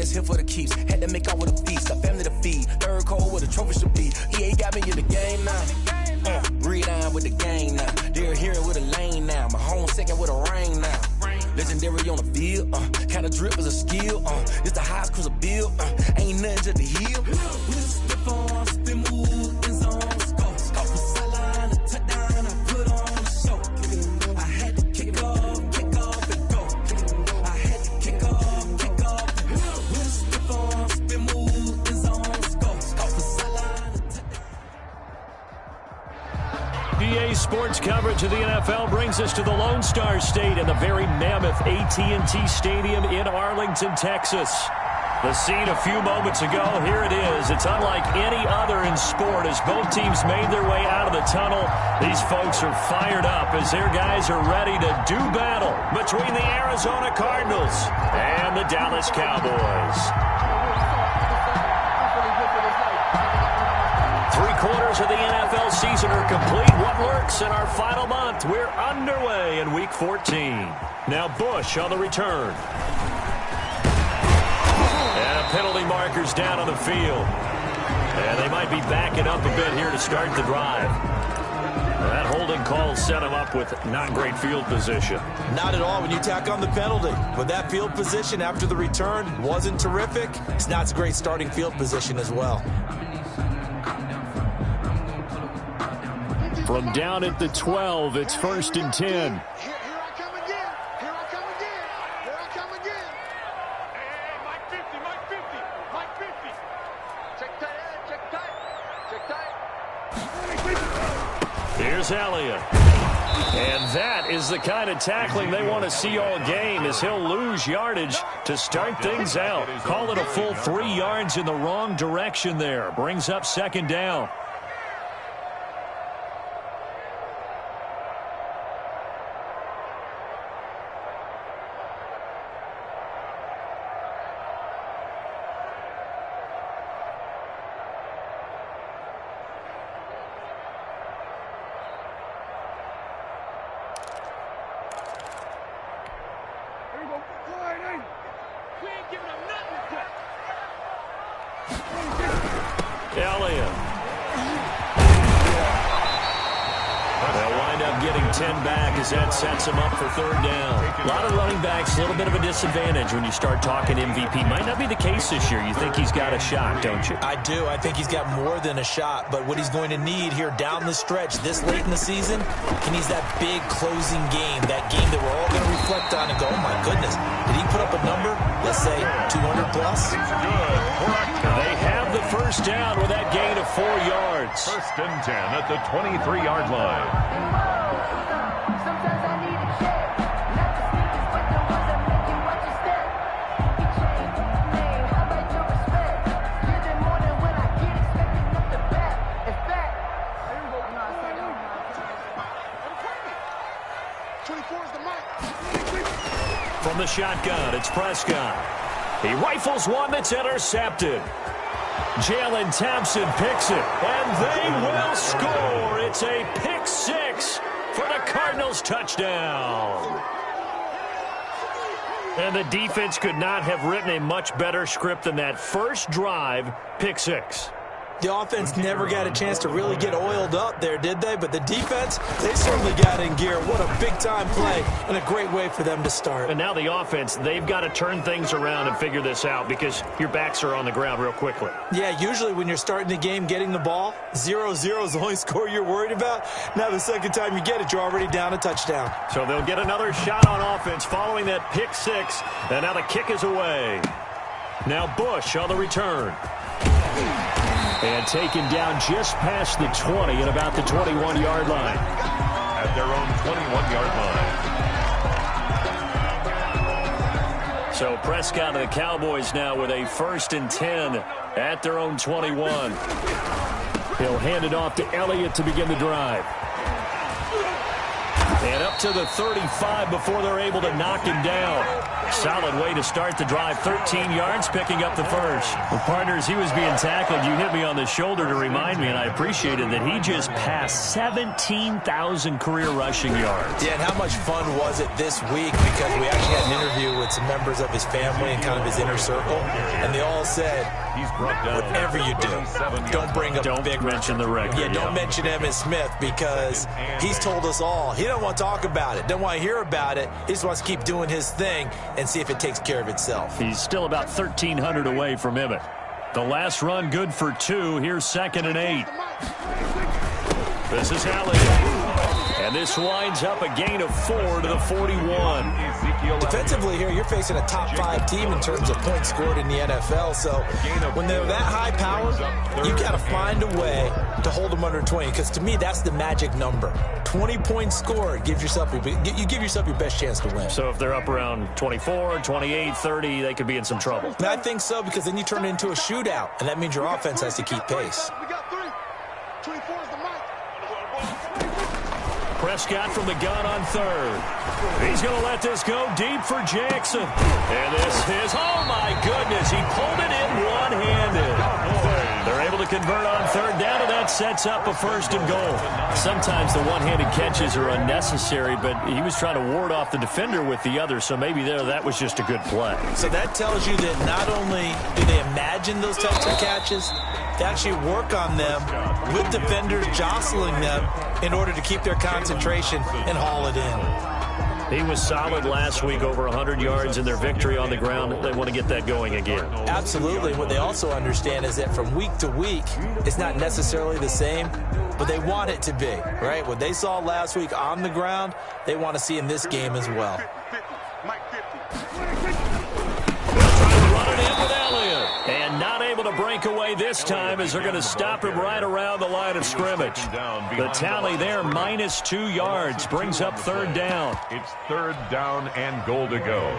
it's here for the keeps. Had to make out with a feast, a family to feed. Third cold where the trophies should be. EA got me in the game now. Read on with the game now. They're here with a lane now. My home second with a rain now. Legendary on the field. Kinda drip is a skill. It's the highest cruiser bill. Ain't nothing to the hill. We just step on, spin move, in zone, scope. Scope for sideline, a touchdown, I put on the show. I had to kick off and go. I had to kick off and go. We just step on, spin move, in zone, scope. Scope for sideline, a touchdown. EA Sports coverage of the NFL brings us to the Lone Star State and the very mammoth AT&T Stadium in Arlington, Texas. The scene a few moments ago, here it is. It's unlike any other in sport as both teams made their way out of the tunnel. These folks are fired up as their guys are ready to do battle between the Arizona Cardinals and the Dallas Cowboys. 3/4 of the NFL season are complete. What works in our final month? We're underway in Week 14. Now Bush on the return. And a penalty marker's down on the field. And they might be backing up a bit here to start the drive. That holding call set him up with not great field position. Not at all when you tack on the penalty. But that field position after the return wasn't terrific. It's not a great starting field position as well. From down at the 12, it's 1st and 10. Here I come again. Here I come again. Here I come again. Hey, Mike 50, Mike 50, Mike 50. Check tight, check tight, check tight. Here's Elliott. And that is the kind of tackling they want to see all game as he'll lose yardage to start things out. Call it a full 3 yards in the wrong direction there. Brings up 2nd down. Elliott. They'll wind up getting 10 back as that sets him up for 3rd down. A lot of running backs, a little bit of a disadvantage when you start talking MVP. Might not be the case this year. You think he's got a shot, don't you? I do. I think he's got more than a shot. But what he's going to need here down the stretch this late in the season, he needs that big closing game, that game that we're all going to reflect on and go, oh, my goodness, did he put up a number, let's say, 200 plus? They have the 1st down with that gain of 4 yards. 1st and 10 at the 23-yard line. Sometimes I need a check, not the sneakers, but the ones that make you watch your step. You change your name, how about your respect? Living more than when I get expecting up the back. In fact, I'm not saying I'm not. 24 is the mic. From the shotgun, it's Prescott. He rifles one that's intercepted. Jalen Thompson picks it, and they will score. It's a pick 6 for the Cardinals touchdown. And the defense could not have written a much better script than that first drive, pick 6. The offense never got a chance to really get oiled up there, did they? But the defense, they certainly got in gear. What a big-time play and a great way for them to start. And now the offense, they've got to turn things around and figure this out because your backs are on the ground real quickly. Yeah, usually when you're starting the game getting the ball, 0-0 is the only score you're worried about. Now the second time you get it, you're already down a touchdown. So they'll get another shot on offense following that pick 6, and now the kick is away. Now Bush on the return. And taken down just past the 20 at about the 21-yard line. At their own 21-yard line. So Prescott and the Cowboys now with a 1st and 10 at their own 21. He'll hand it off to Elliott to begin the drive. And up to the 35 before they're able to knock him down. Solid way to start the drive. 13 yards, picking up the first. Well, partners, he was being tackled. You hit me on the shoulder to remind me, and I appreciated that he just passed 17,000 career rushing yards. Yeah, and how much fun was it this week? Because we actually had an interview with some members of his family and kind of his inner circle, and they all said, whatever you do, don't bring up Don't mention the record. Yeah, don't mention Emmitt Smith, because he's told us all he don't want to talk about it, don't want to hear about it. He just wants to keep doing his thing and see if it takes care of itself. He's still about 1,300 away from Emmitt. The last run good for 2. Here's 2nd and 8. This is Elliott. And this winds up a gain of 4 to the 41. Defensively here, you're facing a top 5 team in terms of points scored in the NFL. So when they're that high powered, you got to find a way to hold them under 20. Because to me, that's the magic number. 20 points scored gives yourself you give yourself your best chance to win. So if they're up around 24, 28, 30, they could be in some trouble. And I think so, because then you turn it into a shootout, and that means your offense has to keep pace. We got 3. 24 is the mic. Prescott from the gun on 3rd. He's going to let this go deep for Jackson. And this is, oh my goodness, he pulled it in one-handed. They're able to convert on 3rd down, and that sets up a 1st and goal. Sometimes the one-handed catches are unnecessary, but he was trying to ward off the defender with the other, so maybe that was just a good play. So that tells you that not only do they imagine those types of catches, they actually work on them with defenders jostling them in order to keep their concentration and haul it in. He was solid last week, over 100 yards in their victory on the ground. They want to get that going again. Absolutely. What they also understand is that from week to week, it's not necessarily the same, but they want it to be, right? What they saw last week on the ground, they want to see in this game as well. 50, Mike 50. Run it in with Elliott. And not able to break away this time, as they're going to stop him right around the line of scrimmage. The tally there, -2 yards, brings up 3rd down. It's 3rd down and goal to go.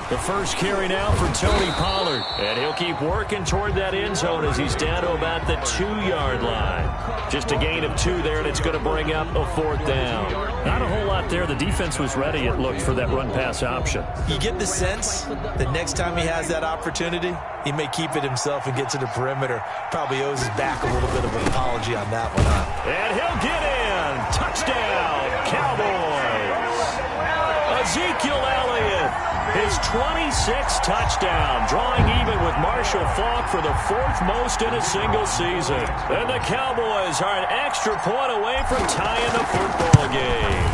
The first carry now for Tony Pollard. And he'll keep working toward that end zone as he's down to about the 2-yard line. Just a gain of 2 there, and it's going to bring up a 4th down. Not a whole lot there. The defense was ready, it looked, for that run-pass option. You get the sense that next time he has that opportunity, he may keep it himself and get to the perimeter. Probably owes his back a little bit of an apology on that one. And he'll get in. Touchdown, Cowboys. Ezekiel Elliott, his 26th touchdown, drawing even with Marshall Faulk for the 4th most in a single season. And the Cowboys are an extra point away from tying the football game.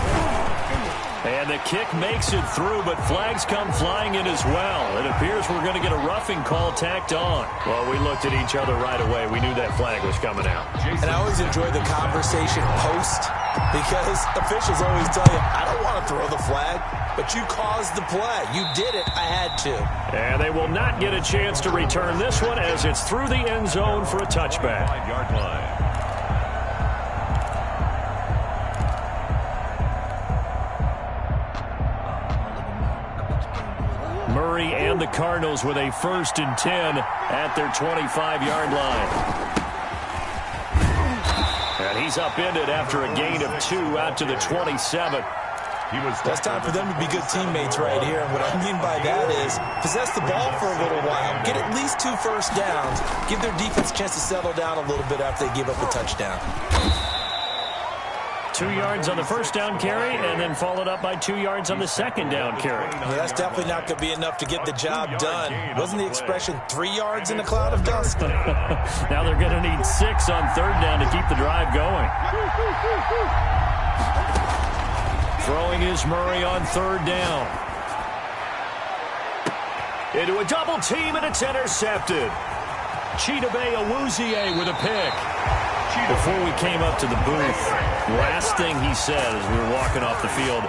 And the kick makes it through, but flags come flying in as well. It appears we're going to get a roughing call tacked on. Well, we looked at each other right away. We knew that flag was coming out. And I always enjoy the conversation post, because officials always tell you, I don't want to throw the flag, but you caused the play. You did it. I had to. And they will not get a chance to return this one, as it's through the end zone for a touchback. 5-yard line. Murray and the Cardinals with a 1st and 10 at their 25-yard line. And he's upended after a gain of 2 out to the 27. It's time for them to be good teammates right here. And what I mean by that is possess the ball for a little while. Get at least 2 first downs. Give their defense a chance to settle down a little bit after they give up a touchdown. 2 yards on the 1st down carry, and then followed up by 2 yards on the 2nd down carry. Well, that's definitely not going to be enough to get the job done. Wasn't the expression 3 yards in a cloud of dust? Now they're going to need 6 on 3rd down to keep the drive going. Throwing is Murray on 3rd down. Into a double team, and it's intercepted. Chidobe Awuzie with a pick. Before we came up to the booth, last thing he said as we were walking off the field,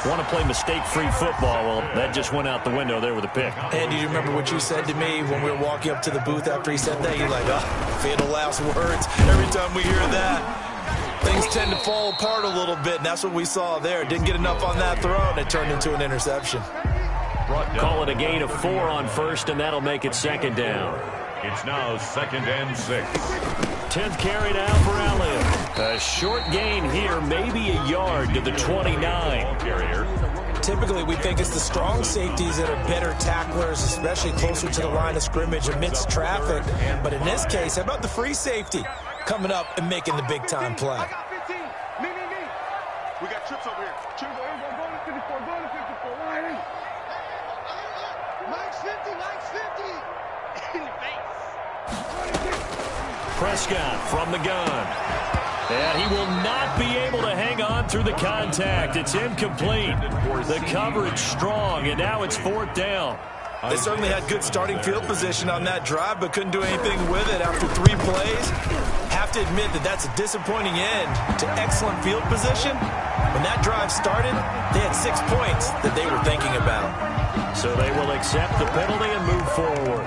want to play mistake-free football. Well, that just went out the window there with a pick. And do you remember what you said to me when we were walking up to the booth after he said that? You're like, oh, fatal last words. Every time we hear that, things tend to fall apart a little bit, and that's what we saw there. Didn't get enough on that throw, and it turned into an interception. Call it a gain of 4 on 1st, and that'll make it 2nd down. It's now 2nd and 6. 10th carry now for Elliott. A short gain here, maybe a yard to the 29. Typically, we think it's the strong safeties that are better tacklers, especially closer to the line of scrimmage amidst traffic. But in this case, how about the free safety coming up and making the big-time play? I got 15. Me. We got trips over here. Trips. Go to 54. Go to 54. Line in. Mike's 50. Mike's 50. In the face. Prescott from the gun. And he will not be able to hang on through the contact. It's incomplete. The coverage strong, and now it's 4th down. They certainly had good starting field position on that drive, but couldn't do anything with it after 3 plays. Have to admit that that's a disappointing end to excellent field position. When that drive started, they had 6 points that they were thinking about. So they will accept the penalty and move forward.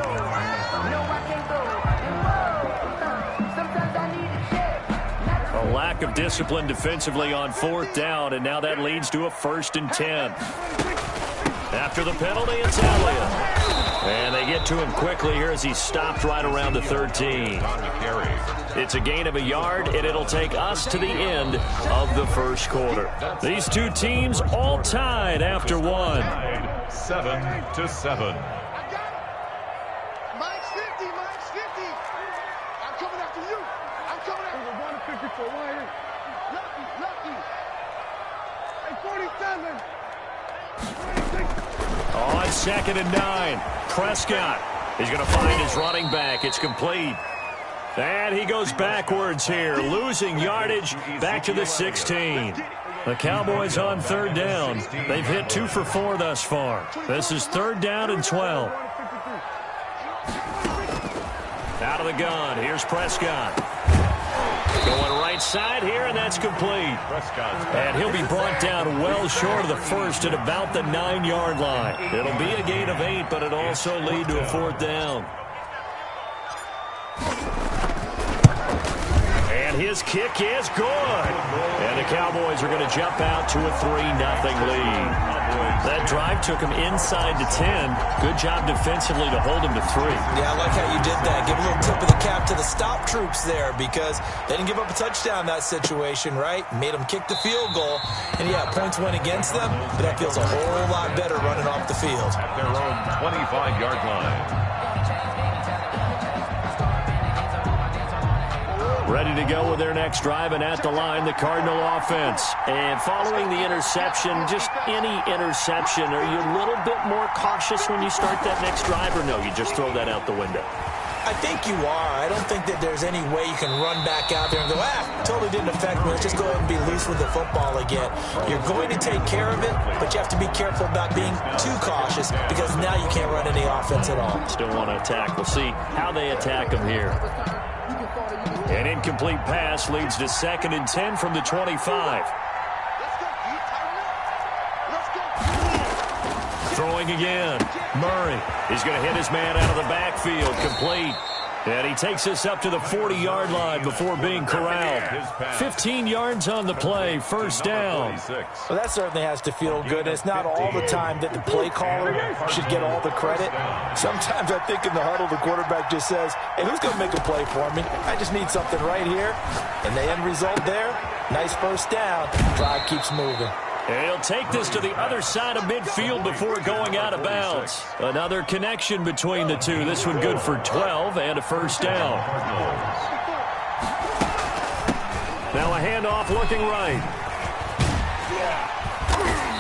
A lack of discipline defensively on 4th down, and now that leads to a 1st and 10. After the penalty, it's Elliott. And they get to him quickly here as he's stopped right around the 13. It's a gain of a yard, and it'll take us to the end of the first quarter. These two teams all tied after one. 7-7. Mike's 50. Mike's 50. I'm coming after you. I'm coming after you. 154. Line in. Lucky. Hey, 47. On 2nd and 9, Prescott is going to find his running back. It's complete. And he goes backwards here, losing yardage back to the 16. The Cowboys on 3rd down. They've hit 2 for 4 thus far. This is 3rd down and 12. Out of the gun, here's Prescott. Going right side here, and that's complete. And he'll be brought down well short of the first at about the 9-yard line. It'll be a gain of 8, but it'll also lead to a 4th down. And his kick is good. And the Cowboys are going to jump out to a 3-0 lead. That drive took him inside the 10. Good job defensively to hold him to 3. Yeah, I like how you did that. Give a little tip of the cap to the stop troops there because they didn't give up a touchdown in that situation, right? Made them kick the field goal. And, yeah, points went against them, but that feels a whole lot better running off the field. At their own 25-yard line. Ready to go with their next drive, and at the line, the Cardinal offense. And following the interception, just any interception, are you a little bit more cautious when you start that next drive, or no, you just throw that out the window? I think you are. I don't think that there's any way you can run back out there and go, totally didn't affect me. Let's just go ahead and be loose with the football again. You're going to take care of it, but you have to be careful about being too cautious because now you can't run any offense at all. Still want to attack. We'll see how they attack them here. An incomplete pass leads to 2nd and 10 from the 25. Throwing again. Murray. He's going to hit his man out of the backfield. Complete. And he takes us up to the 40-yard line before being corralled. 15 yards on the play, 1st down. Well, that certainly has to feel good. It's not all the time that the play caller should get all the credit. Sometimes I think in the huddle, the quarterback just says, hey, who's going to make a play for me? I just need something right here. And the end result there, nice 1st down. Drive keeps moving. And he'll take this to the other side of midfield before going out of bounds. Another connection between the two. This one good for 12 and a 1st down. Now a handoff looking right.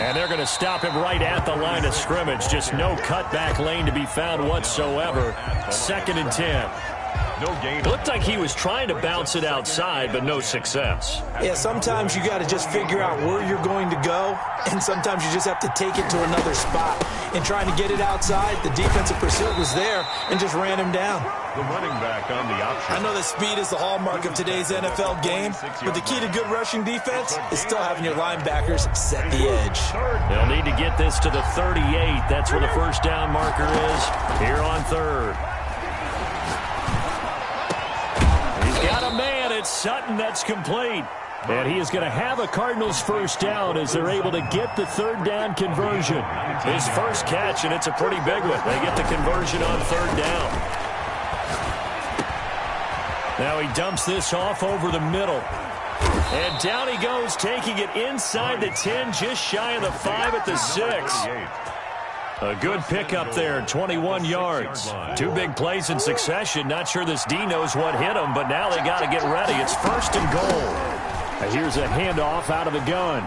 And they're going to stop him right at the line of scrimmage. Just no cutback lane to be found whatsoever. 2nd and 10. No gain. Looked like he was trying to bounce it outside, but no success. Yeah, sometimes you got to just figure out where you're going to go, and sometimes you just have to take it to another spot. And trying to get it outside, the defensive pursuit was there and just ran him down. The running back on the option. I know that speed is the hallmark of today's NFL game, but the key to good rushing defense is still having your linebackers set the edge. They'll need to get this to the 38. That's where the 1st down marker is here on 3rd. Got a man at Sutton. That's complete. And he is going to have a Cardinals 1st down as they're able to get the 3rd down conversion. His first catch, and it's a pretty big one. They get the conversion on 3rd down. Now he dumps this off over the middle. And down he goes, taking it inside the 10, just shy of the 5 at the 6. A good pickup there, 21 yards. 2 big plays in succession. Not sure this D knows what hit him, but now they got to get ready. It's 1st and goal. And here's a handoff out of the gun.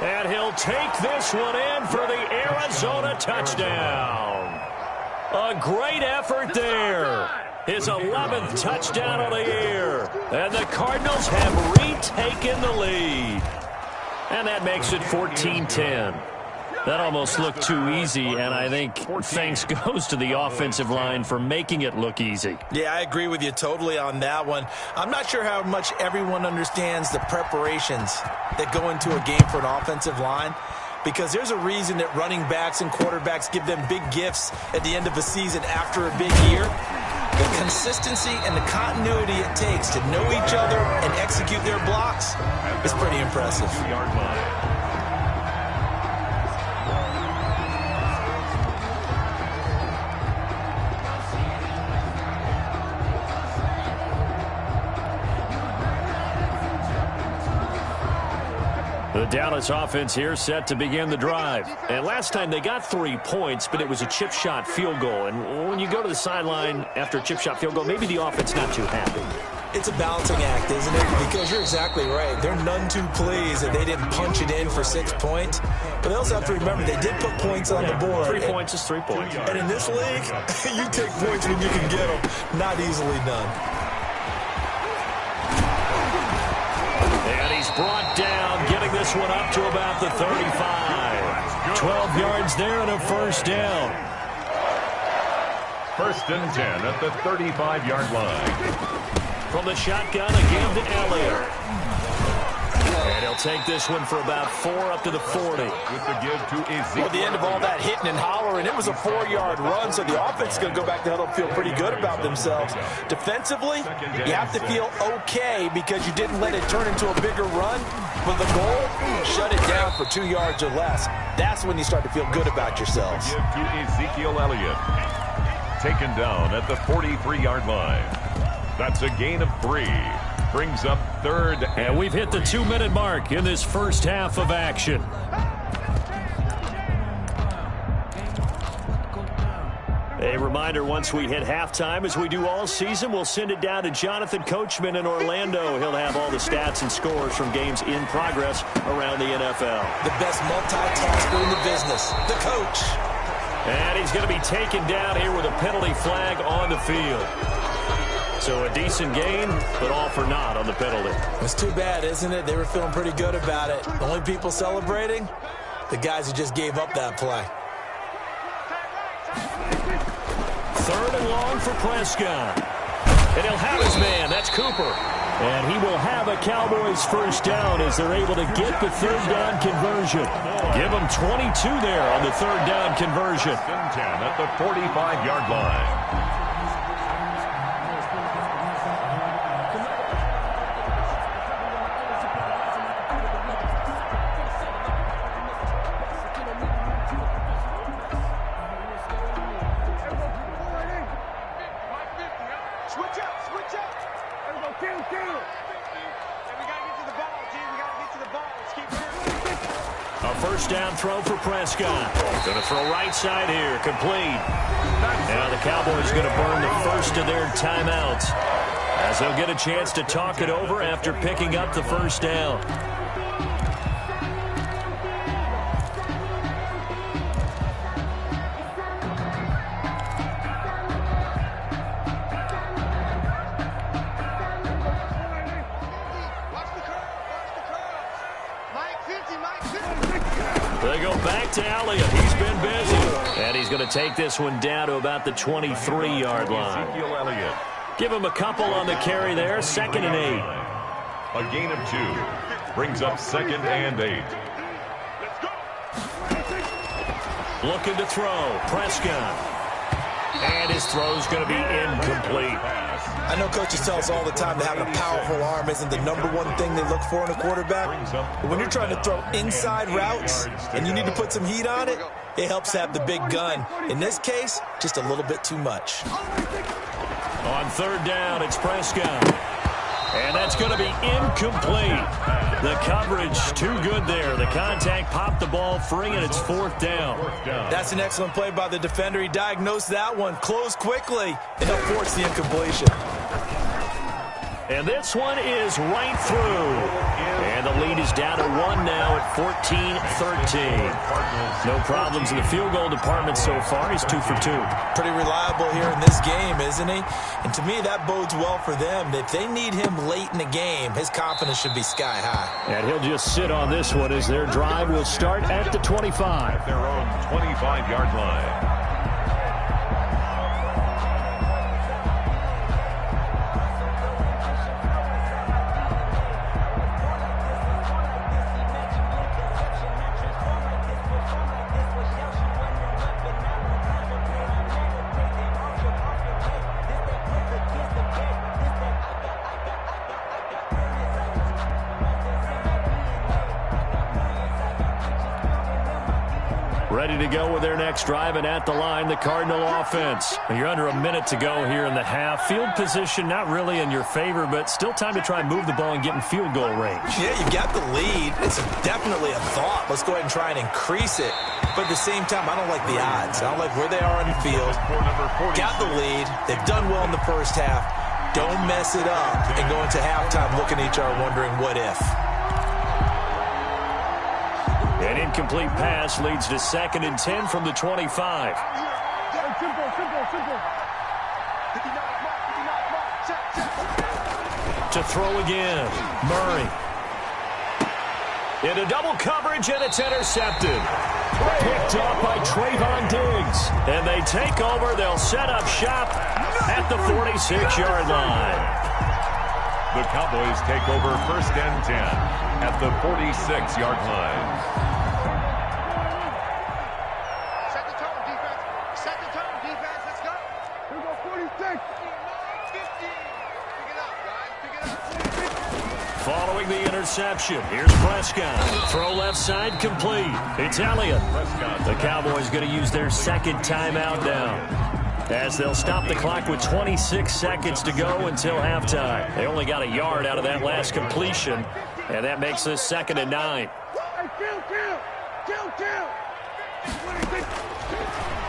And he'll take this one in for the Arizona touchdown. A great effort there. His 11th touchdown of the year. And the Cardinals have retaken the lead. And that makes it 14-10. That almost looked too easy, and I think thanks goes to the offensive line for making it look easy. Yeah, I agree with you totally on that one. I'm not sure how much everyone understands the preparations that go into a game for an offensive line, because there's a reason that running backs and quarterbacks give them big gifts at the end of a season after a big year. The consistency and the continuity it takes to know each other and execute their blocks is pretty impressive. The Dallas offense here set to begin the drive. And last time they got 3 points, but it was a chip shot field goal. And when you go to the sideline after a chip shot field goal, maybe the offense not too happy. It's a balancing act, isn't it? Because you're exactly right. They're none too pleased that they didn't punch it in for 6 points. But they also have to remember they did put points on the board. 3 points is 3 points. And in this league, you take points when you can get them. Not easily done. And he's brought down, getting this one up to about the 35. 12 yards there and a 1st down. 1st and 10 at the 35-yard line. From the shotgun again to Elliott. And he'll take this one for about 4 up to the 40. With the give to Ezekiel. Well, the end of all that hitting and hollering, it was a 4-yard run, so the offense is going to go back to huddle and feel pretty good about themselves. Defensively, you have to feel okay because you didn't let it turn into a bigger run. But the goal, shut it down for 2 yards or less. That's when you start to feel good about yourselves. Give to Ezekiel Elliott. Taken down at the 43-yard line. That's a gain of 3. Brings up 3rd. And we've hit the 2-minute mark in this first half of action. A reminder, once we hit halftime, as we do all season, we'll send it down to Jonathan Coachman in Orlando. He'll have all the stats and scores from games in progress around the NFL. The best multitasker in the business, the coach. And he's going to be taken down here with a penalty flag on the field. So a decent gain, but all for naught on the penalty. It's too bad, isn't it? They were feeling pretty good about it. The only people celebrating, the guys who just gave up that play. 3rd and long for Prescott. And he'll have his man. That's Cooper. And he will have a Cowboys 1st down as they're able to get the 3rd down conversion. Give them 22 there on the 3rd down conversion. 10 at the 45-yard line. A 1st down throw for Prescott. Going to throw right side here. Complete. Now the Cowboys going to burn the first of their timeouts as they'll get a chance to talk it over after picking up the 1st down. They go back to Elliott. He's been busy. And he's going to take this one down to about the 23-yard line. Ezekiel Elliott. Give him a couple on the carry there. 2nd and 8. A gain of 2. Brings up 2nd and 8. Looking to throw. Prescott. And his throw's going to be incomplete. I know coaches tell us all the time that having a powerful arm isn't the #1 thing they look for in a quarterback. But when you're trying to throw inside routes and you need to put some heat on it, it helps have the big gun. In this case, just a little bit too much. On third down, it's Prescott. And that's going to be incomplete. The coverage too good there. The contact popped the ball free, and it's fourth down. That's an excellent play by the defender. He diagnosed that one, closed quickly, and forced the incompletion. And this one is right through. And the lead is down to 1 now at 14-13. No problems in the field goal department so far. He's 2 for 2. Pretty reliable here in this game, isn't he? And to me, that bodes well for them. If they need him late in the game, his confidence should be sky high. And he'll just sit on this one as their drive will start at the 25. Their own 25-yard line. Ready to go with their next drive, and at the line, the Cardinal offense. You're under a minute to go here in the half. Field position not really in your favor, but still time to try and move the ball and get in field goal range. Yeah, you've got the lead. It's definitely a thought. Let's go ahead and try and increase it. But at the same time, I don't like the odds. I don't like where they are on the field. Got the lead. They've done well in the first half. Don't mess it up and go into halftime looking at each other wondering what if. An incomplete pass leads to 2nd and 10 from the 25. To throw again, Murray. Into double coverage, and it's intercepted. Picked off by Trayvon Diggs. And they take over. They'll set up shop at the 46-yard line. The Cowboys take over 1st and 10 at the 46-yard line. Following the interception, here's Prescott. Throw left side complete. It's Elliott. The Cowboys going to use their 2nd timeout now, as they'll stop the clock with 26 seconds to go until halftime. They only got a yard out of that last completion, and that makes this 2nd and 9.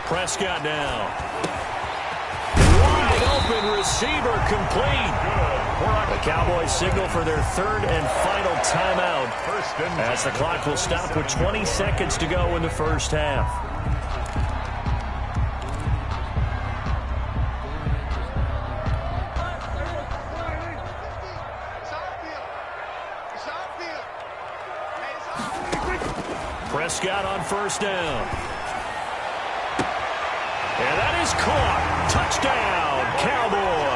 Prescott now. Wide open receiver complete. The Cowboys signal for their 3rd and final timeout, as the clock will stop with 20 seconds to go in the first half. Prescott on 1st down. And that is caught. Touchdown, Cowboys.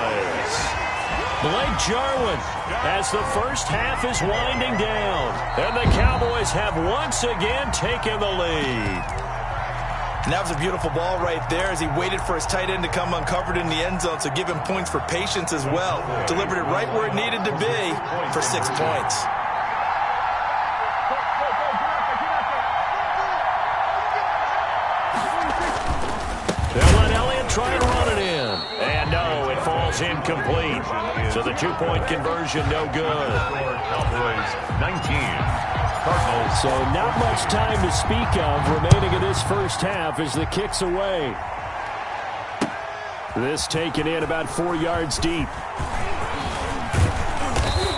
Blake Jarwin, as the first half is winding down. And the Cowboys have once again taken the lead. And that was a beautiful ball right there as he waited for his tight end to come uncovered in the end zone, so give him points for patience as well. Delivered it right where it needed to be for 6 points. They'll let Elliott try and run it in. And no, it falls incomplete. So the 2-point conversion, no good. Cowboys 19. Cardinals. So not much time to speak of remaining in this first half as the kick's away. This taken in about 4 yards deep.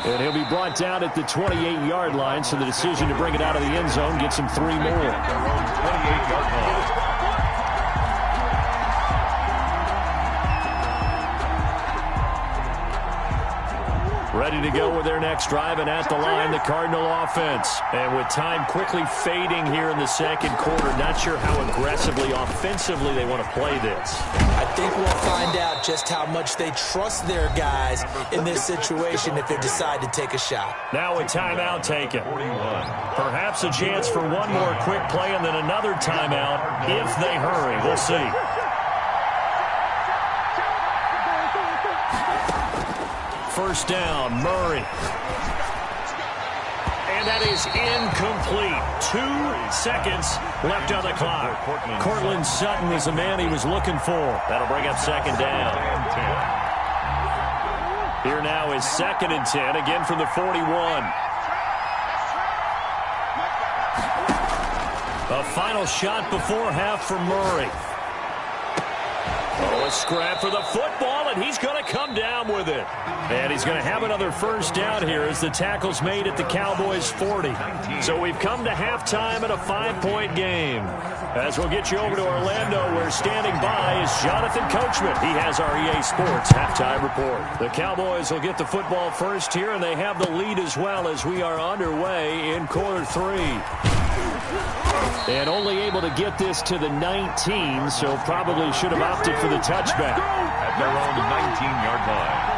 And he'll be brought down at the 28-yard line, so the decision to bring it out of the end zone gets him 3 more. 28-yard line. Ready to go with their next drive, and at the line, the Cardinal offense. And with time quickly fading here in the 2nd quarter, not sure how aggressively, offensively they want to play this. I think we'll find out just how much they trust their guys in this situation if they decide to take a shot. Now a timeout taken. Perhaps a chance for one more quick play and then another timeout if they hurry. We'll see. First down, Murray. And that is incomplete. 2 seconds left on the clock. Cortland Sutton is the man he was looking for. That'll bring up 2nd down. Here now is 2nd and 10, again from the 41. A final shot before half for Murray. Oh, a scrap for the football, and he's going to come down with it. And he's going to have another first down here as the tackle's made at the Cowboys' 40. So we've come to halftime in a 5-point game. As we'll get you over to Orlando, where standing by is Jonathan Coachman. He has our EA Sports halftime report. The Cowboys will get the football first here, and they have the lead as well as we are underway in quarter 3. And only able to get this to the 19, so probably should have opted for the touchback. At their own 19-yard line.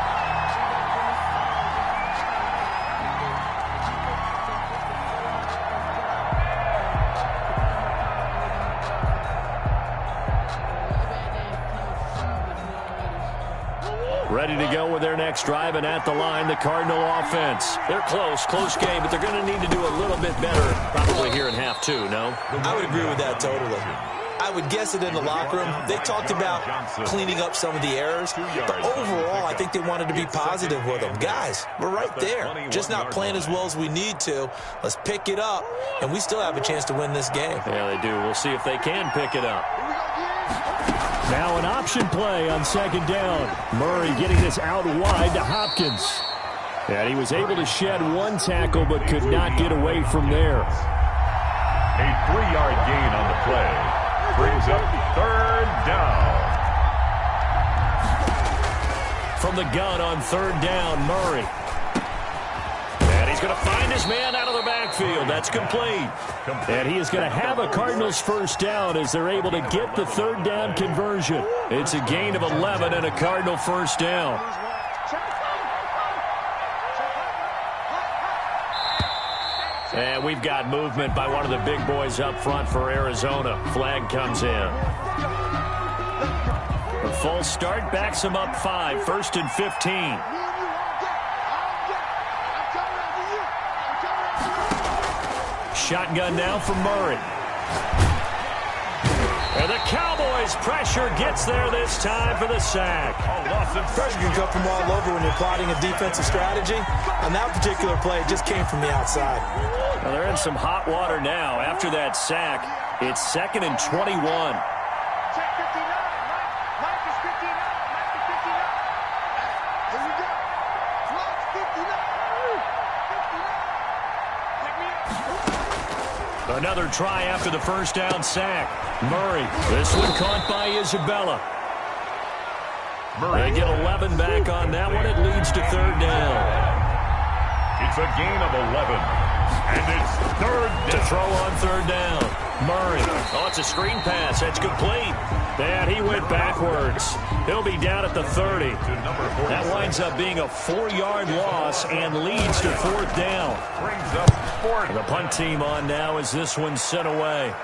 Ready to go with their next drive, and at the line, the Cardinal offense. They're close game, but they're going to need to do a little bit better probably here in half 2, no? I would agree with that totally. I would guess it in the locker room. They talked about cleaning up some of the errors, but overall, I think they wanted to be positive with them. Guys, we're right there. Just not playing as well as we need to. Let's pick it up, and we still have a chance to win this game. Yeah, they do. We'll see if they can pick it up. Now an option play on 2nd down. Murray getting this out wide to Hopkins. And he was able to shed one tackle but could not get away from there. A 3-yard gain on the play. Brings up 3rd down. From the gun on 3rd down, Murray. And he's going to find his man out of the backfield. That's complete. And he is going to have a Cardinals first down as they're able to get the 3rd down conversion. It's a gain of 11 and a Cardinal first down. And we've got movement by one of the big boys up front for Arizona. Flag comes in. A false start backs him up 5, 1st and 15. Shotgun now from Murray. And the Cowboys' pressure gets there this time for the sack. Pressure can come from all over when you're plotting a defensive strategy. On that particular play, it just came from the outside. Well, they're in some hot water now. After that sack, it's 2nd and 21. Check 59. Mike is 59. Mike is 59. Here we go. Mike's 59. 59. Pick me up. Another try after the first down sack. Murray. This one caught by Isabella. They get 11 back on that one. It leads to 3rd down. It's a gain of 11. And it's 3rd down. To throw on 3rd down. Murray. Oh, it's a screen pass. That's complete. And he went backwards. He'll be down at the 30. That winds up being a 4-yard loss and leads to 4th down. Brings up 4th. The punt team on now as this one's sent away.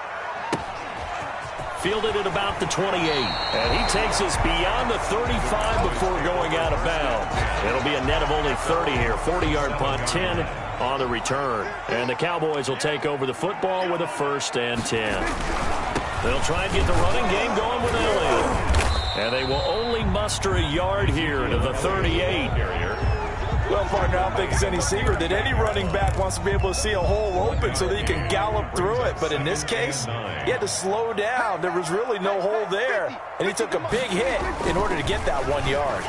Fielded at about the 28. And he takes us beyond the 35 before going out of bounds. It'll be a net of only 30 here. 40-yard punt, 10 on the return. And the Cowboys will take over the football with a 1st and 10. They'll try and get the running game going with Elliott. And they will only muster a yard here to the 38. Well, partner, I don't think it's any secret that any running back wants to be able to see a hole open so that he can gallop through it. But in this case, he had to slow down. There was really no hole there. And he took a big hit in order to get that 1 yard.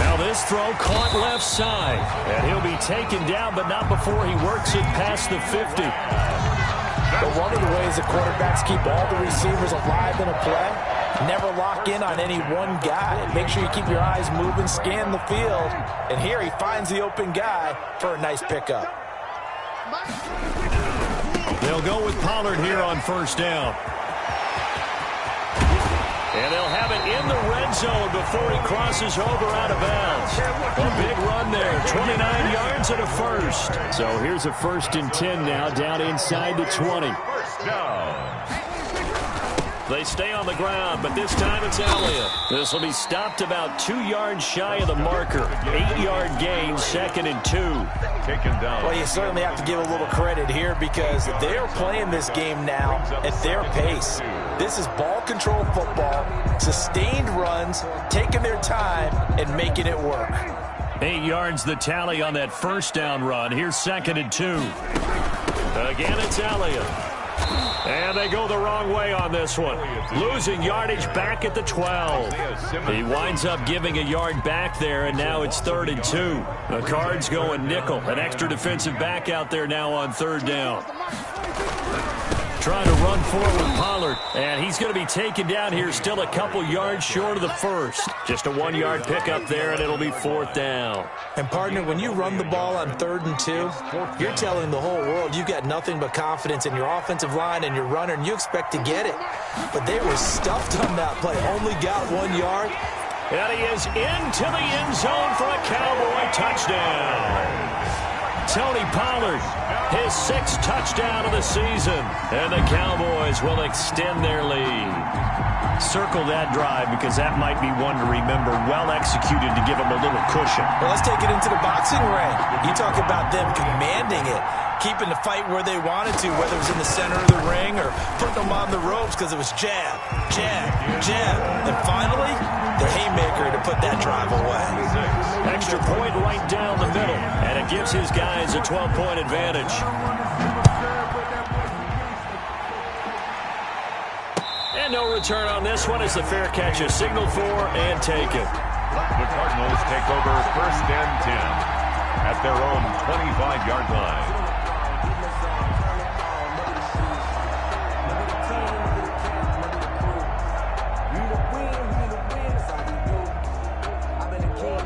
Now this throw caught left side. And he'll be taken down, but not before he works it past the 50. But one of the ways that quarterbacks keep all the receivers alive in a play, never lock in on any one guy. Make sure you keep your eyes moving, scan the field. And here he finds the open guy for a nice pickup. They'll go with Pollard here on 1st down. And they'll have it in the red zone before he crosses over out of bounds. A big run there, 29 yards and a 1st. So here's a 1st and 10 now, down inside the 20. First down. They stay on the ground, but this time it's Elliott. This will be stopped about 2 yards shy of the marker. 8-yard gain, 2nd and 2. Taken down. Well, you certainly have to give a little credit here because they're playing this game now at their pace. This is ball control football, sustained runs, taking their time, and making it work. 8 yards the tally on that first down run. Here's 2nd and 2. Again, it's Elliott. And they go the wrong way on this one. Losing yardage back at the 12. He winds up giving a yard back there, and now it's 3rd and 2. The Cards going nickel. An extra defensive back out there now on 3rd down. Trying to run forward with Pollard, and he's going to be taken down here still a couple yards short of the first. Just a 1-yard pickup there, and it'll be 4th down. And, partner, when you run the ball on 3rd and 2, you're telling the whole world you've got nothing but confidence in your offensive line and your runner, and you expect to get it. But they were stuffed on that play, only got 1 yard. And he is into the end zone for a Cowboy touchdown. Tony Pollard, his 6th touchdown of the season. And the Cowboys will extend their lead. Circle that drive because that might be one to remember. Well executed to give them a little cushion. Well, let's take it into the boxing ring. You talk about them commanding it, keeping the fight where they wanted to, whether it was in the center of the ring or putting them on the ropes because it was jab, jab, jab. And finally, the haymaker to put that drive away. Extra point right down the middle, and it gives his guys a 12-point advantage. And no return on this one as the fair catch is signaled for and taken. The Cardinals take over 1st and 10 at their own 25-yard line.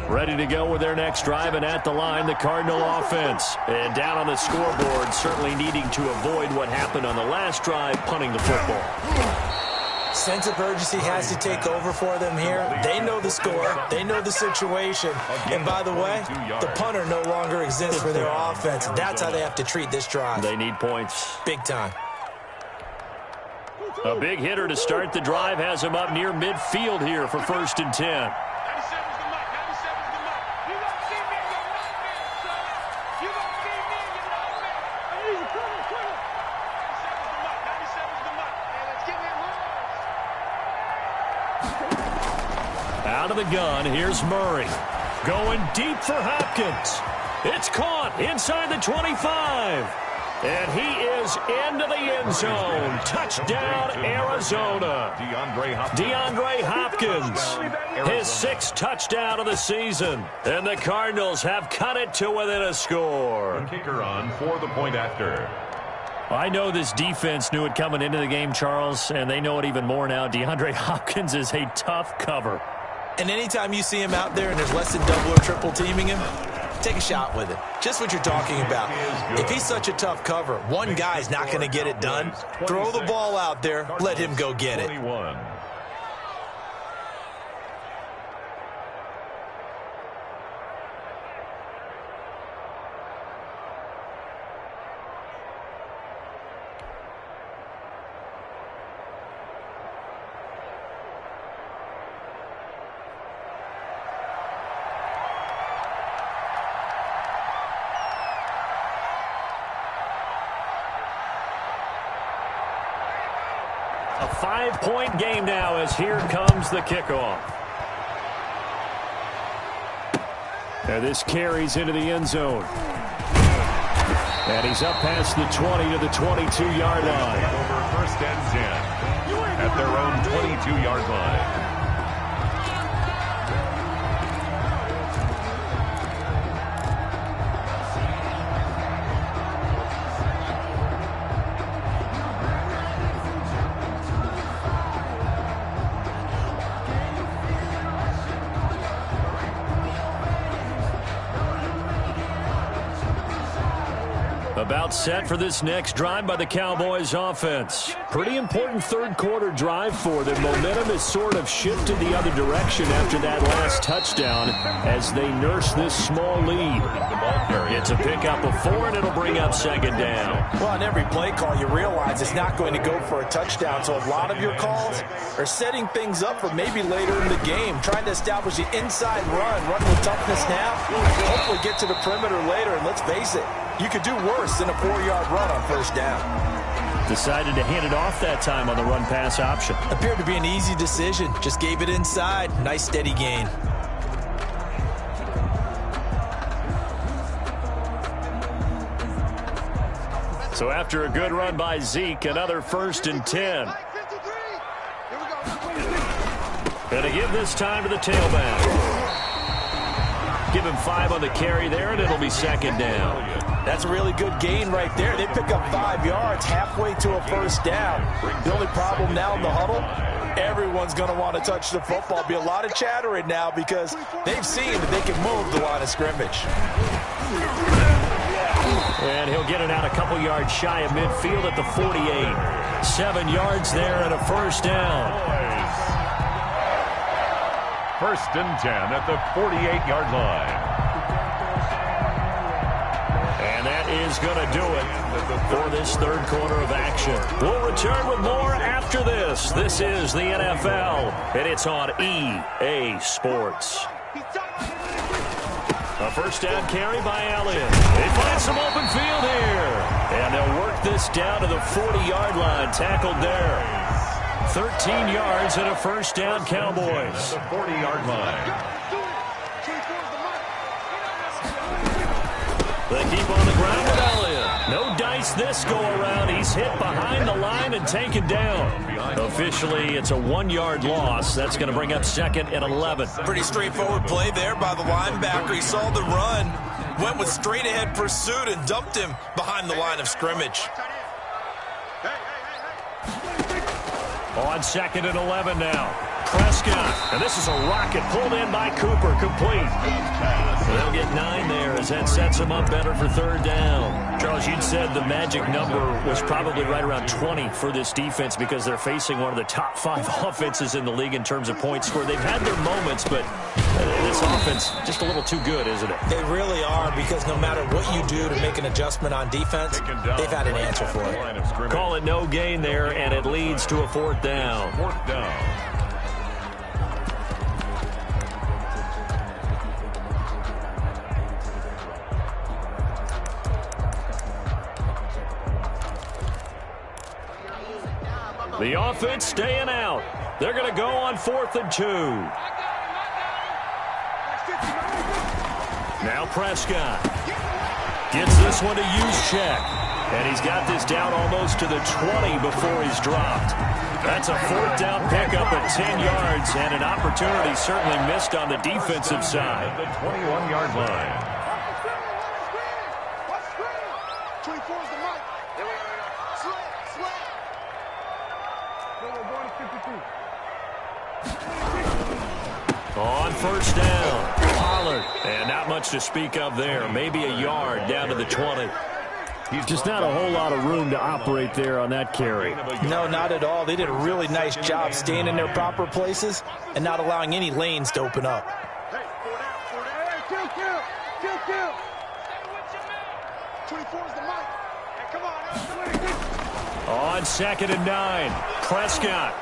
Ready to go with their next drive, and at the line, the Cardinal offense. And down on the scoreboard, certainly needing to avoid what happened on the last drive, punting the football. Sense of urgency has to take over for them here. They know the score. They know the situation. And by the way, the punter no longer exists for their offense. That's how they have to treat this drive. They need points. Big time. A big hitter to start the drive has him up near midfield here for 1st and 10. Out of the gun, here's Murray. Going deep for Hopkins. It's caught inside the 25. And he is into the end zone. Touchdown, Arizona. DeAndre Hopkins. His 6th touchdown of the season. And the Cardinals have cut it to within a score. The kicker on for the point after. I know this defense knew it coming into the game, Charles, and they know it even more now. DeAndre Hopkins is a tough cover. And anytime you see him out there and there's less than double or triple teaming him, take a shot with it. Just what you're talking about. If he's such a tough cover, one guy's not going to get it done. Throw the ball out there. Let him go get it. 21. A 5-point game now as here comes the kickoff. And this carries into the end zone. And he's up past the 20 to the 22-yard line. Over 1st and 10 at their own 22-yard line. A About set for this next drive by the Cowboys offense. Pretty important third quarter drive for them. Momentum has sort of shifted the other direction after that last touchdown as they nurse this small lead. It's a pickup of 4, and it'll bring up second down. Well, on every play call, you realize it's not going to go for a touchdown, so a lot of your calls are setting things up for maybe later in the game, trying to establish the inside run with toughness now, hopefully get to the perimeter later, and let's face it, you could do worse than a 4-yard run on first down. Decided to hand it off that time on the run-pass option. Appeared to be an easy decision. Just gave it inside. Nice steady gain. So after a good run by Zeke, another 1st and 10. And to give this time to the tailback. Give him 5 on the carry there, and it'll be second down. That's a really good gain right there. They pick up 5 yards halfway to a first down. The only problem now in the huddle, everyone's going to want to touch the football. Be a lot of chattering now because they've seen that they can move the line of scrimmage. And he'll get it out a couple yards shy of midfield at the 48. 7 yards there and a first down. 1st and 10 at the 48-yard line. And that is going to do it for this third quarter of action. We'll return with more after this. This is the NFL, and it's on EA Sports. A first down carry by Elliott. They find some open field here. And they'll work this down to the 40-yard line. Tackled there. 13 yards and a first down, Cowboys. The 40-yard line. They keep on the ground with Elliott. No dice this go-around. He's hit behind the line and taken down. Officially, it's a 1-yard loss. That's going to bring up 2nd and 11. Pretty straightforward play there by the linebacker. He saw the run, went with straight-ahead pursuit, and dumped him behind the line of scrimmage. On 2nd and 11 now. Prescott. And this is a rocket pulled in by Cooper. Complete. They'll get 9 there as that sets them up better for third down. Charles, you'd said the magic number was probably right around 20 for this defense because they're facing one of the top 5 offenses in the league in terms of points scored. They've had their moments, but this offense just a little too good, isn't it? They really are, because no matter what you do to make an adjustment on defense, they've had an answer for it. Call it no gain there, and it leads to a 4th down. 4th down. The offense staying out. They're going to go on 4th and 2. Now Prescott gets this one to Juszczyk. And he's got this down almost to the 20 before he's dropped. That's a 4th down pickup of 10 yards and an opportunity certainly missed on the defensive side. The 21-yard line. 24 is the mic. Slap. We're going to 52. On first down, Pollard. And not much to speak of there. Maybe a yard down to the 20. Just not a whole lot of room to operate there on that carry. No, not at all. They did a really nice job staying in their proper places and not allowing any lanes to open up. Hey, 4 down. Kill. 24 is the mic. Hey, come on. On 2nd and 9, Prescott.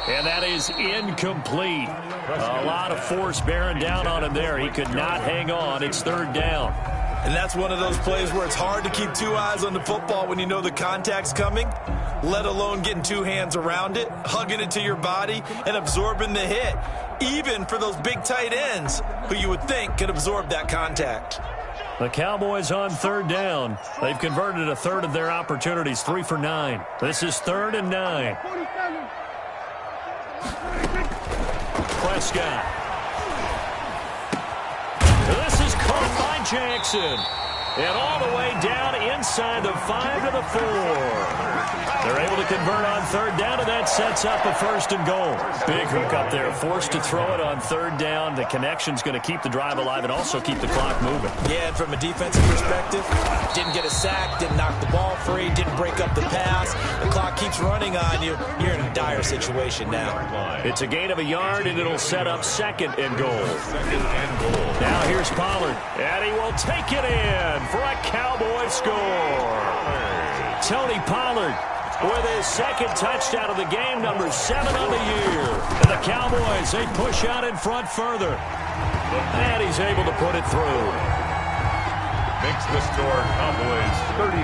And that is incomplete. A lot of force bearing down on him there. He could not hang on. It's 3rd down. And that's one of those plays where it's hard to keep 2 eyes on the football when you know the contact's coming, let alone getting 2 hands around it, hugging it to your body, and absorbing the hit, even for those big tight ends who you would think could absorb that contact. The Cowboys on 3rd down. They've converted a third of their opportunities, 3 for 9. This is 3rd and 9. Prescott. This is caught by Jackson. And all the way down inside the 5 to the 4. They're able to convert on third down, and that sets up a first and goal. Big hook up there, forced to throw it on third down. The connection's going to keep the drive alive and also keep the clock moving. Yeah, and from a defensive perspective, didn't get a sack, didn't knock the ball free, didn't break up the pass. The clock keeps running on you. You're in a dire situation now. It's a gain of a yard, and it'll set up second and goal. Now here's Pollard, and he will take it in for a Cowboy score. Tony Pollard with his second touchdown of the game, number 7 on the year. And the Cowboys, they push out in front further. And he's able to put it through. Makes the score Cowboys 33.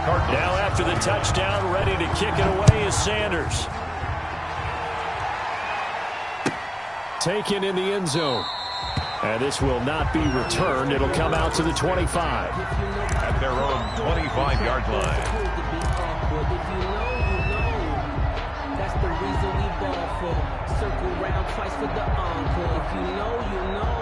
Cardinals. Now after the touchdown, ready to kick it away is Sanders. Taken in the end zone. And this will not be returned. It'll come out to the 25. At their own 25-yard line. If you know, that's the reason we ball for. Circle round twice for the encore. If you know, you know.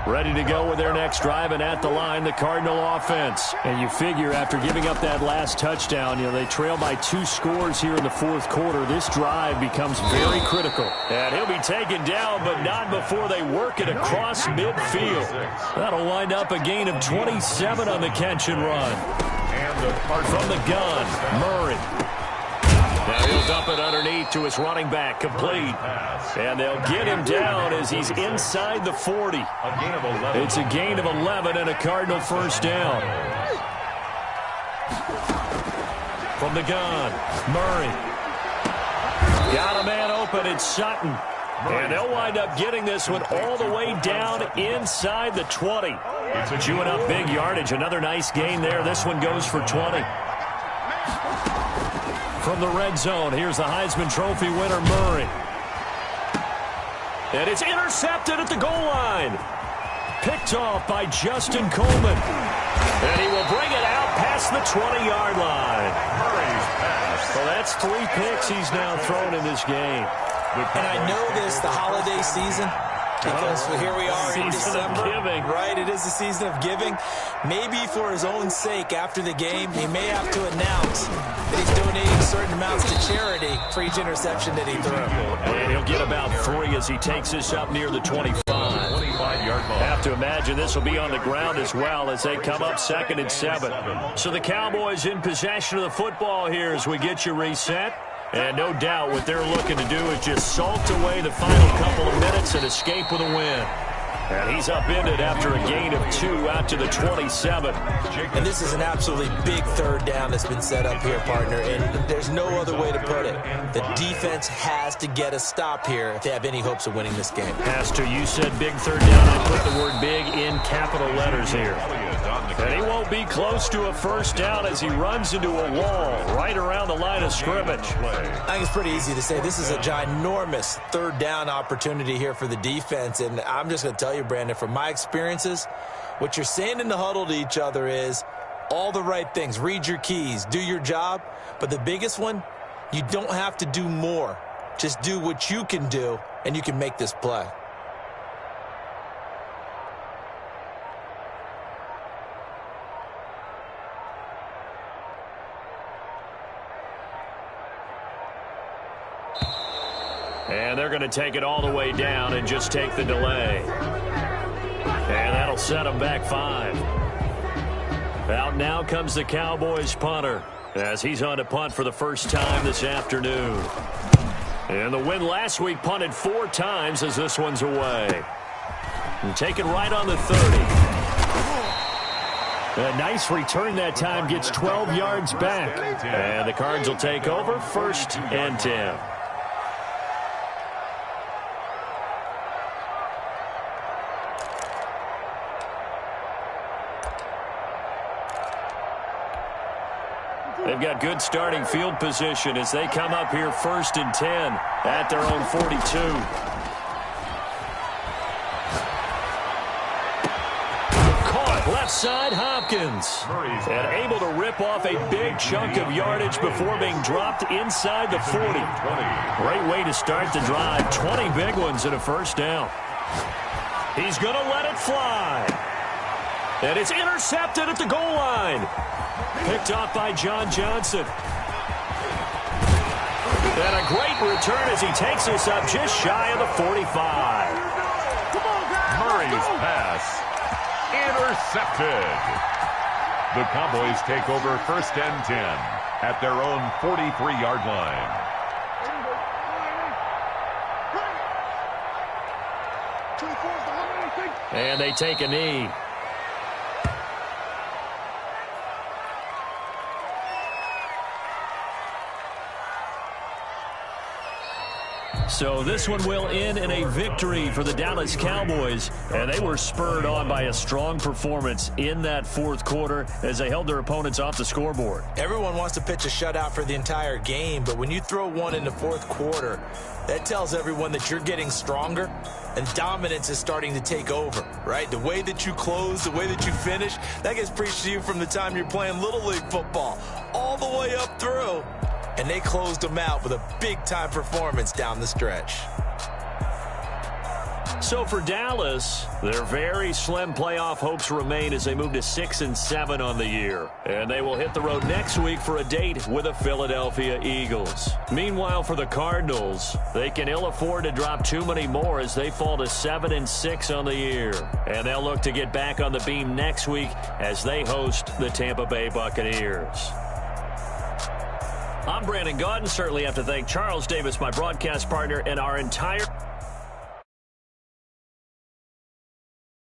Ready to go with their next drive, and at the line, the Cardinal offense. And you figure after giving up that last touchdown, they trail by 2 scores here in the fourth quarter. This drive becomes very critical. And he'll be taken down, but not before they work it across midfield. That'll wind up a gain of 27 on the catch and run. From the gun, Murray. Now he'll dump it underneath to his running back, complete. And they'll get him down as he's inside the 40. It's a gain of 11 and a Cardinal first down. From the gun, Murray. Got a man open, it's Sutton. And they'll wind up getting this one all the way down inside the 20. Chewing up big yardage, another nice gain there. This one goes for 20. From the red zone, here's the Heisman Trophy winner, Murray. And it's intercepted at the goal line. Picked off by Justin Coleman. And he will bring it out past the 20-yard line. Murray's pass. So that's 3 picks he's now thrown in this game. And I know this, the holiday season, because here we are in December. Right, it is the season of giving. Maybe for his own sake, after the game, he may have to announce that he's donating certain amounts to charity for each interception that he threw. And he'll get about 3 as he takes this up near the 25. 25-yard ball. Have to imagine this will be on the ground as well as they come up 2nd and 7. So the Cowboys in possession of the football here as we get you reset. And no doubt what they're looking to do is just salt away the final couple of minutes and escape with a win. And he's upended after a gain of 2 out to the 27. And this is an absolutely big third down that's been set up here, partner. And there's no other way to put it. The defense has to get a stop here if they have any hopes of winning this game. Has to. You said big third down. I put the word big in capital letters here. And he won't be close to a first down as he runs into a wall right around the line of scrimmage. I think it's pretty easy to say this is a ginormous third down opportunity here for the defense. And I'm just going to tell you, Brandon, from my experiences, what you're saying in the huddle to each other is all the right things. Read your keys, do your job. But the biggest one, you don't have to do more. Just do what you can do, and you can make this play. And they're going to take it all the way down and just take the delay. And that'll set them back 5. Out now comes the Cowboys punter as he's on to punt for the first time this afternoon. And the win last week punted 4 times as this one's away. And taken right on the 30. A nice return that time, gets 12 yards back. And the Cards will take over 1st and 10. They've got good starting field position as they come up here 1st and 10 at their own 42. side, Hopkins. And able to rip off a big chunk of yardage before being dropped inside the 40. Great way to start the drive. 20 big ones and a first down. He's going to let it fly. And it's intercepted at the goal line. Picked off by John Johnson. And a great return as he takes us up just shy of the 45. Murray's pass intercepted. The Cowboys take over 1st and 10 at their own 43-yard line. And they take a knee. So this one will end in a victory for the Dallas Cowboys, and they were spurred on by a strong performance in that fourth quarter as they held their opponents off the scoreboard. Everyone wants to pitch a shutout for the entire game, but when you throw one in the fourth quarter, that tells everyone that you're getting stronger and dominance is starting to take over, right? The way that you close, the way that you finish, that gets preached to you from the time you're playing Little League football all the way up through. And they closed them out with a big-time performance down the stretch. So for Dallas, their very slim playoff hopes remain as they move to 6-7 on the year. And they will hit the road next week for a date with the Philadelphia Eagles. Meanwhile, for the Cardinals, they can ill afford to drop too many more as they fall to 7-6 on the year. And they'll look to get back on the beam next week as they host the Tampa Bay Buccaneers. I'm Brandon Gaudin. Certainly have to thank Charles Davis, my broadcast partner, and our entire